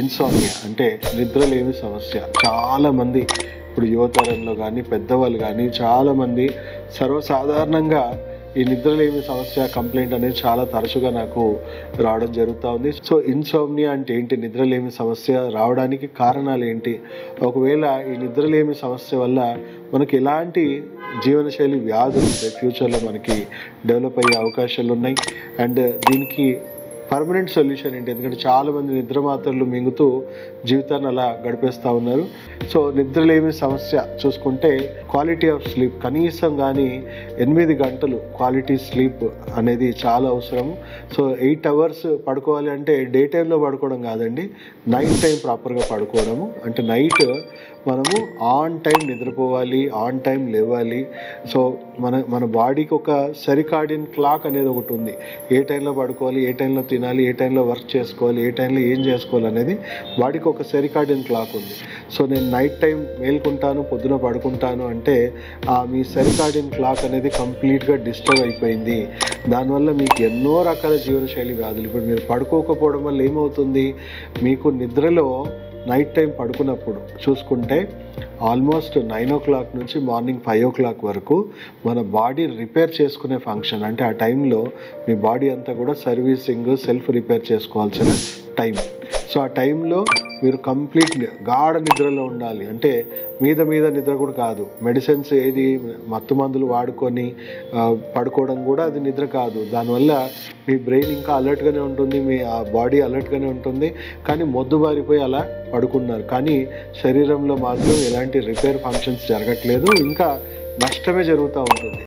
Insomnia అంటే నిద్రలేమి సమస్య. చాలామంది ఇప్పుడు యువతరంలో కానీ పెద్దవాళ్ళు కానీ చాలామంది సర్వసాధారణంగా ఈ నిద్రలేమి సమస్య కంప్లైంట్ అనేది చాలా తరచుగా నాకు రావడం జరుగుతూ ఉంది. సో ఇన్సోమ్నియా అంటే ఏంటి, నిద్రలేమి సమస్య రావడానికి కారణాలు ఏంటి, ఒకవేళ ఈ నిద్రలేమి సమస్య వల్ల మనకి ఎలాంటి జీవనశైలి వ్యాధులు ఫ్యూచర్లో మనకి డెవలప్ అయ్యే అవకాశాలు ఉన్నాయి, అండ్ దీనికి పర్మనెంట్ సొల్యూషన్ ఏంటి. ఎందుకంటే చాలామంది నిద్ర మాత్రలు మింగుతూ జీవితాన్ని అలా గడిపేస్తూ ఉన్నారు. సో నిద్రలేమి సమస్య చూసుకుంటే క్వాలిటీ ఆఫ్ స్లీప్, కనీసం కానీ 8 గంటలు క్వాలిటీ స్లీప్ అనేది చాలా అవసరం. సో 8 hours పడుకోవాలి అంటే డే టైంలో పడుకోవడం కాదండి, నైట్ టైం ప్రాపర్గా పడుకోవడము. అంటే నైట్ మనము ఆన్ టైం నిద్రపోవాలి, ఆన్ టైం లేవాలి. సో మన బాడీకి ఒక సెరికాడియన్ క్లాక్ అనేది ఒకటి ఉంది. ఏ టైంలో పడుకోవాలి, ఏ టైంలో తినాలి, ఏ టైంలో వర్క్ చేసుకోవాలి, ఏ టైంలో ఏం చేసుకోవాలి అనేది బాడీకి ఒక సెరికాడియన్ క్లాక్ ఉంది. సో నేను నైట్ టైం మేల్కుంటాను, పొద్దున పడుకుంటాను అంటే మీ సెరికాడియన్ క్లాక్ అనేది కంప్లీట్గా డిస్టర్బ్ అయిపోయింది. దానివల్ల మీకు ఎన్నో రకాల జీవనశైలి వ్యాధులు. ఇప్పుడు మీరు పడుకోకపోవడం వల్ల ఏమవుతుంది, మీకు నిద్రలో నైట్ టైం పడుకున్నప్పుడు చూసుకుంటే ఆల్మోస్ట్ 9 o'clock నుంచి మార్నింగ్ 5 o'clock వరకు మన బాడీ రిపేర్ చేసుకునే ఫంక్షన్, అంటే ఆ టైంలో మీ బాడీ అంతా కూడా సర్వీసింగ్, సెల్ఫ్ రిపేర్ చేసుకోవాల్సిన టైం. సో ఆ టైంలో మీరు కంప్లీట్ గాఢ నిద్రలో ఉండాలి. అంటే మీద నిద్ర కూడా కాదు, మెడిసిన్స్ ఏది మత్తు మందులు వాడుకొని పడుకోవడం కూడా అది నిద్ర కాదు. దానివల్ల మీ బ్రెయిన్ ఇంకా అలర్ట్గానే ఉంటుంది, మీ బాడీ అలర్ట్గానే ఉంటుంది, కానీ మొద్దుబారిపోయి అలా పడుకున్నారు. కానీ శరీరంలో మాత్రం ఎలాంటి రిపేర్ ఫంక్షన్స్ జరగట్లేదు, ఇంకా నష్టమే జరుగుతూ ఉంటుంది.